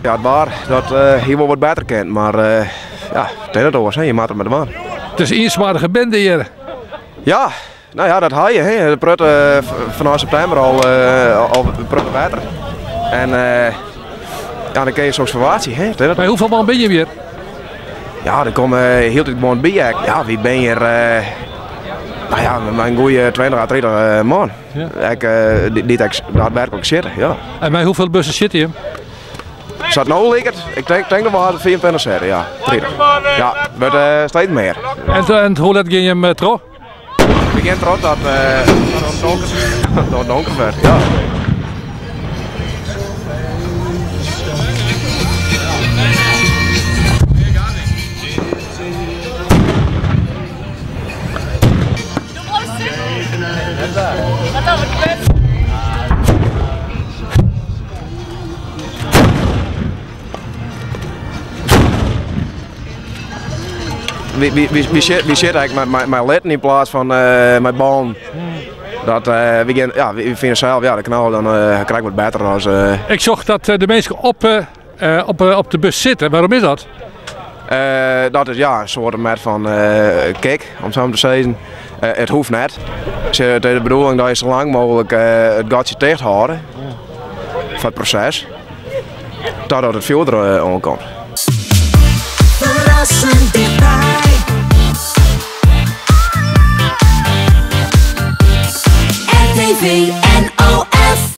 Ja, het waar dat hier wel wat beter kent, maar ja, het is het oors, je maakt het met de man. Het is een insmaardige bende hier. Ja, nou ja, dat haal je. Hè. De prut vanaf september al prut beter. En ja, dan krijg je zo'n situatie. Hè. Bij hoeveel man ben je weer? Ja, er komen heel veel man bij. Ja, wie ben je? Nou ja, met mijn goede 20 à 30 man. Ja. Die daadwerkelijk zitten, ja. En bij hoeveel bussen zit je? Zat nou lekker? Ik denk dat we hadden 24 zetten, ja. 30. Ja, maar steeds meer. En hoe laat ging je hem terug? Ik begin erop dat het donker werd, ja. Wie zit eigenlijk met letten in plaats van met bal? Dat we vinden zelf, ja, de knal dan krijg ik wat beter als. Ik zag dat de mensen op de bus zitten. Waarom is dat? Dat is ja, een soort met van kijk, om zo te zeggen. Het hoeft net. Het is de bedoeling dat je zo lang mogelijk het gatje dicht houden van het proces, totdat het filter aankomt. Verrassend dichtbij. RTV